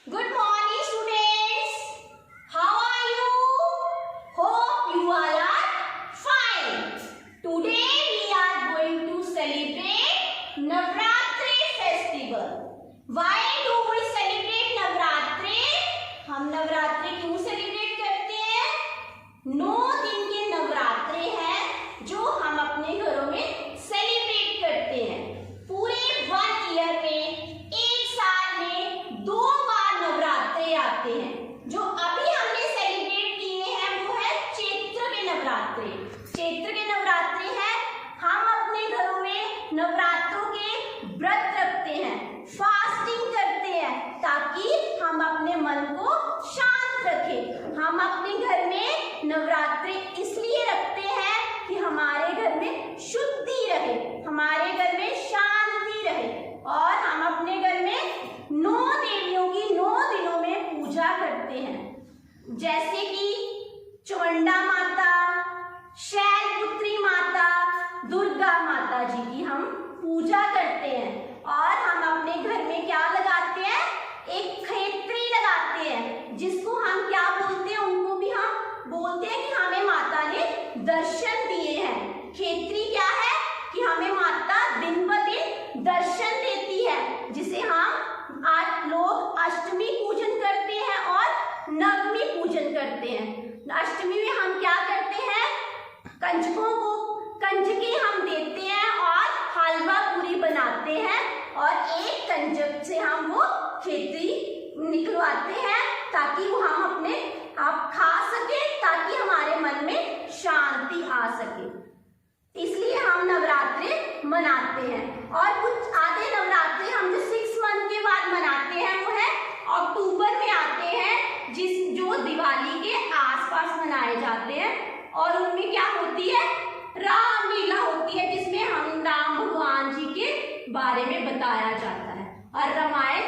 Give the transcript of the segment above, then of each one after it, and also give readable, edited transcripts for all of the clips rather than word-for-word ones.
Good morning, students. How are you? Hope you all are fine. Today we are going to celebrate Navratri festival. Why do we celebrate Navratri? हम नवरात्रि क्यों celebrate करते हैं? 9 दिन के नवरात्रे हैं जो हम अपने घरों में सेलिब्रेट करते हैं। पूरे 1 ईयर में, एक साल में 2 बार नवरात्रे आते हैं। जो अभी हमने सेलिब्रेट किए हैं वो है चैत्र के नवरात्रे। चैत्र के नवरात्रे हैं, हम अपने घरों में नवरात्रों के व्रत रखते हैं, फास्टिंग करते हैं ताकि हम अपने मन को शांत रखें। हम अपने घर में नवरात्रि इसलिए रखते हैं कि हमारे घर में शुद्धि रहे, हमारे घर में शांति रहे और हम अपने घर में 9 देवियों की 9 दिनों में पूजा करते हैं। जैसे कि चमुंडा माता, शैलपुत्री माता, दुर्गा माता जी की हम पूजा करते हैं। और हम अपने घर में क्या लगाते हैं? एक खेत्री लगाते हैं, जिसको हम क्या बोलते हैं? उनको भी हम बोलते हैं कि हमें माता ने दर्शन दिए हैं। खेत्री क्या है? कि हमें माता दिन ब दिन दर्शन देती है, जिसे हम आज लोग अष्टमी पूजन करते हैं और नवमी पूजन करते हैं। अष्टमी में हम क्या करते हैं? कंजकों को कंजके हम देते हैं और हलवा पूरी बनाते हैं और एक कंजक से हम वो खेती निकलवाते हैं ताकि वो हम अपने आप खा सके, ताकि हमारे मन में शांति आ सके। इसलिए हम नवरात्रि मनाते हैं। और कुछ आधे नवरात्रि हम जो 6 मंथ के बाद मनाते हैं वो है अक्टूबर में आते हैं, जो दिवाली के आसपास मनाए जाते हैं। और उनमें क्या होती है? रामलीला होती है, जिसमें हम राम भगवान जी के बारे में बताया जाता है और रामायण,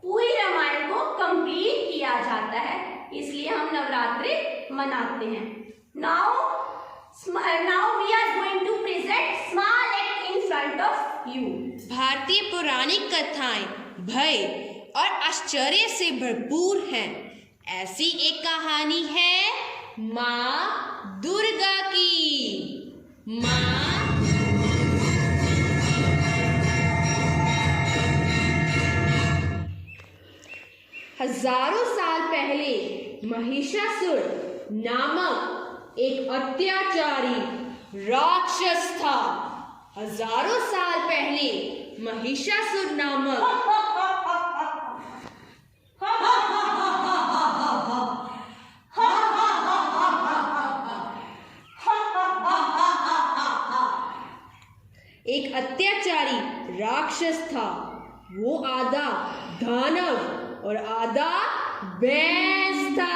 पूरी रामायण को कंप्लीट किया जाता है। इसलिए हम नवरात्रि मनाते हैं। Now we are going to present small act in front of you. भारतीय पौराणिक कथाएं भय और आश्चर्य से भरपूर हैं। ऐसी एक कहानी है माँ दुर्गा की। हजारों साल पहले महिषासुर नामक एक अत्याचारी राक्षस था। हजारों साल पहले महिषासुर नामक एक अत्याचारी राक्षस था। वो आधा दानव और आधा भैंस था।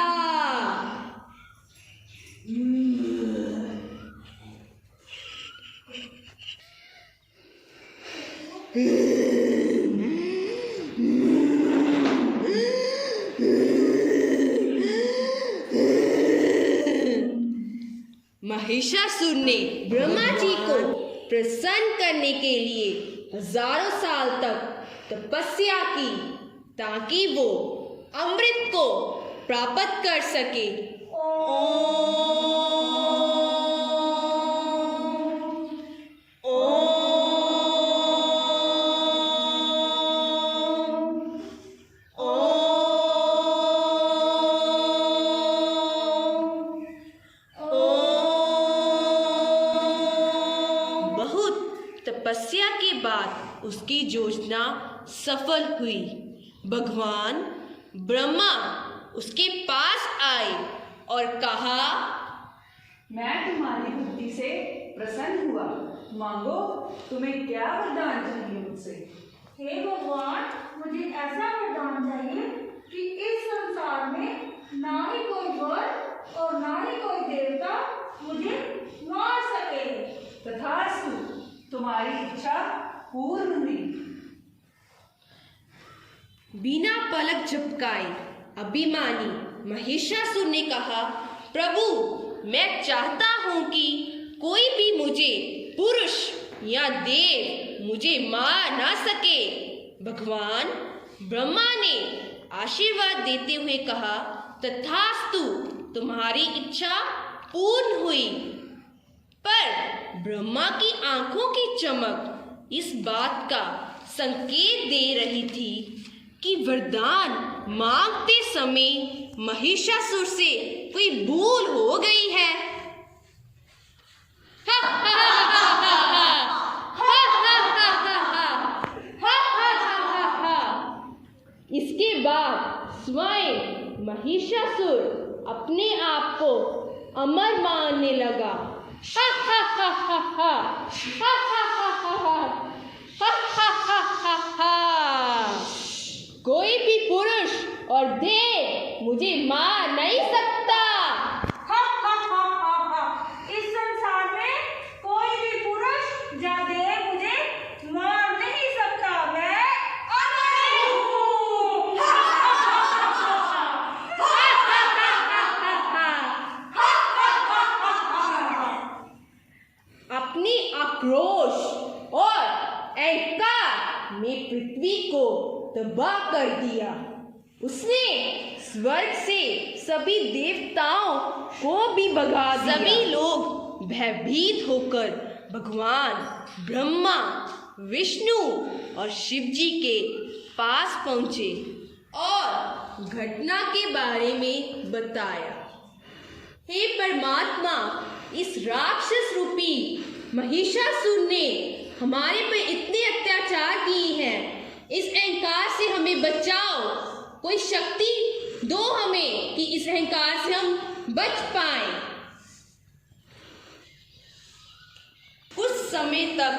महिषासुर ने ब्रह्मा जी को प्रसन्न करने के लिए हजारों साल तक तपस्या की ताकि वो अमृत को प्राप्त कर सके। तपस्या के बाद उसकी योजना सफल हुई। भगवान ब्रह्मा उसके पास आए और कहा, मैं तुम्हारी बुद्धि से प्रसन्न हुआ, मांगो तुम्हें क्या वरदान चाहिए मुझसे। हे भगवान, मुझे ऐसा वरदान चाहिए कि इस संसार में ना ही कोई वर और ना ही कोई देवता मुझे मार सके। तथास्तु, तुम्हारी इच्छा पूर्ण हुई। बिना पलक झपकाए अभिमानी महिषासुर ने कहा, प्रभु, मैं चाहता हूं कि कोई भी मुझे पुरुष या देव मुझे मार ना सके। भगवान ब्रह्मा ने आशीर्वाद देते हुए कहा, तथास्तु, तुम्हारी इच्छा पूर्ण हुई। पर ब्रह्मा की आंखों की चमक इस बात का संकेत दे रही थी कि वरदान मांगते समय महिषासुर से कोई भूल हो गई है। इसके बाद स्वयं महिषासुर अपने आप को अमर मानने लगा। कोई भी पुरुष और देव मुझे मार नहीं सकता। इस संसार में कोई भी पुरुष या देव मुझे मार नहीं सकता। मैं अमर हूँ। अपनी आक्रोश और अहंकार में पृथ्वी को तबाह कर दिया। उसने स्वर्ग से सभी देवताओं को भी भगा दिया। सभी लोग भयभीत होकर भगवान ब्रह्मा, विष्णु और शिव जी के पास पहुंचे और घटना के बारे में बताया। हे परमात्मा, इस राक्षस रूपी महिषासुर ने हमारे पर इतने अत्याचार किए हैं। इस अहंकार से हमें बचाओ। कोई शक्ति दो हमें कि इस अहंकार से हम बच पाएं। कुछ समय तक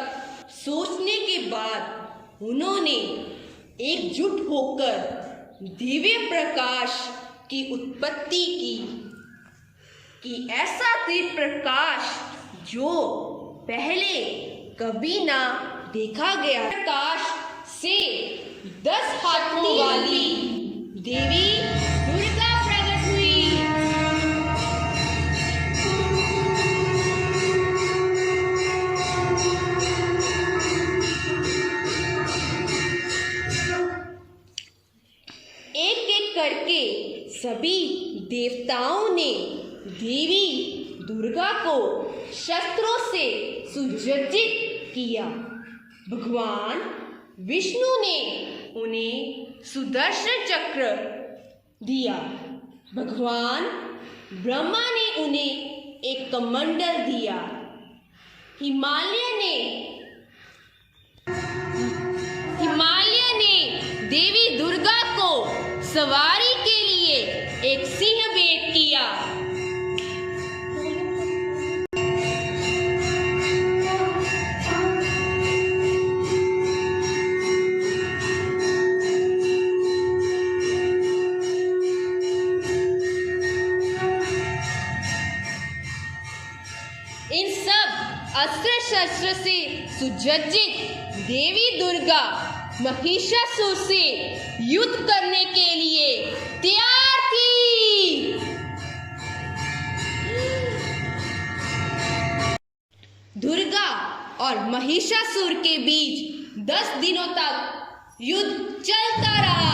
सोचने के बाद उन्होंने एकजुट होकर दिव्य प्रकाश की उत्पत्ति की कि ऐसा दिव्य प्रकाश जो पहले कभी ना देखा गया। प्रकाश से 10 हाथों वाली देवी दुर्गा प्रकट हुई। एक एक करके सभी देवताओं ने देवी दुर्गा को शस्त्रों से सुसज्जित किया। भगवान विष्णु ने उन्हें सुदर्शन चक्र दिया। भगवान ब्रह्मा ने उन्हें एक कमंडल दिया। हिमालय ने देवी दुर्गा को सवारी के लिए एक सिंह भेंट किया। इन सब अस्त्र शस्त्र से सुसज्जित देवी दुर्गा महिषासुर से युद्ध करने के लिए तैयार थी। दुर्गा और महिषासुर के बीच 10 दिनों तक युद्ध चलता रहा।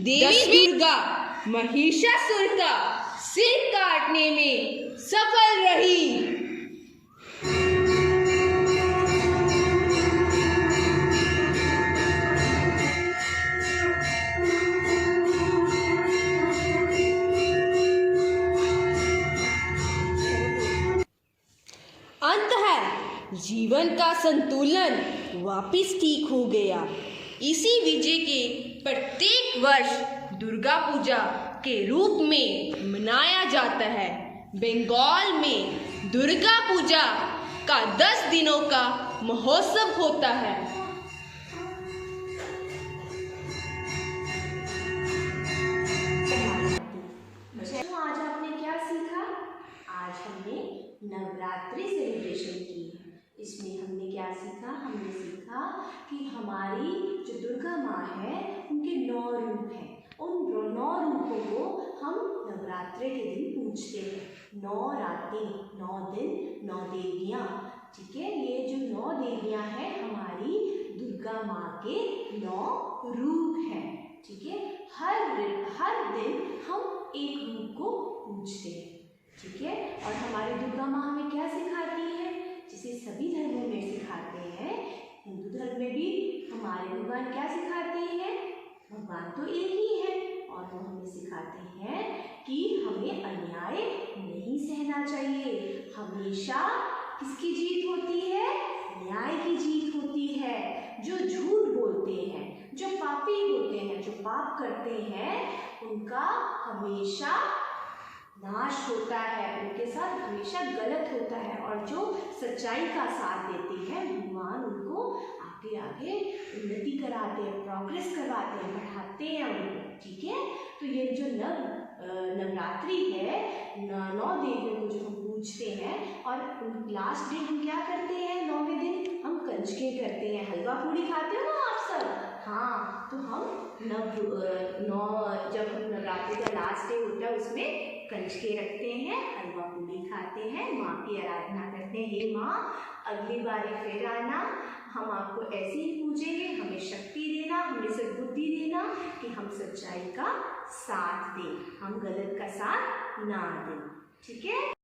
देवी दुर्गा महिषासुर का सिर काटने में सफल रही। अंततः जीवन का संतुलन वापिस ठीक हो गया। इसी विजय के प्रत्येक वर्ष दुर्गा पूजा के रूप में मनाया जाता है। बंगाल में दुर्गा पूजा का 10 दिनों का महोत्सव होता है। बच्चों, आज आपने क्या सीखा? आज हमने नवरात्रि सेलिब्रेशन की है। इसमें हमने क्या सीखा? हमने सीखा कि हमारी जो दुर्गा माँ है उनके 9 रूप हैं। उन 9 रूपों को हम नवरात्रि के दिन पूजते हैं। 9 रातें, 9 दिन, 9 देवियाँ। ठीक है, ये जो 9 देवियाँ हैं हमारी दुर्गा माँ के 9 रूप हैं। ठीक है, हर दिन हम एक रूप को पूजते हैं। ठीक है, और हमारी दुर्गा माँ हमें क्या सिखाती है? जिसे सभी धर्मों में सिखाते हैं। हिंदू धर्म में भी हमारे भगवान क्या सिखाते हैं? भगवान तो एक ही है और वो हमें सिखाते हैं कि हमें अन्याय नहीं सहना चाहिए। हमेशा किसकी जीत होती है? न्याय की जीत होती है। जो झूठ बोलते हैं, जो पापी होते हैं, जो पाप करते हैं, उनका हमेशा नाश होता है, उनके साथ हमेशा गलत होता है। और जो सच्चाई का साथ देते हैं, भगवान उनको आगे आगे उन्नति कराते हैं, प्रोग्रेस करवाते हैं, बढ़ाते हैं उनको। ठीक है, तो ये जो नवरात्रि है, 9 देवियों को जो हम पूजते हैं, और लास्ट डे हम क्या करते हैं? 9वें दिन हम कंजके करते हैं। हलवा पूड़ी खाते हो ना आप सब? हाँ, तो हम जब हम नवरात्रि का लास्ट डे होता है उसमें कंजके रखते हैं, हलवा पूड़ी खाते हैं, माँ की आराधना करते हैं। हे माँ, अगली बारी फिर आना, हम आपको ऐसे ही पूजेंगे। हमें शक्ति देना, हमें सद्बुद्धि देना कि हम सच्चाई का साथ दें, हम गलत का साथ ना दें। ठीक है।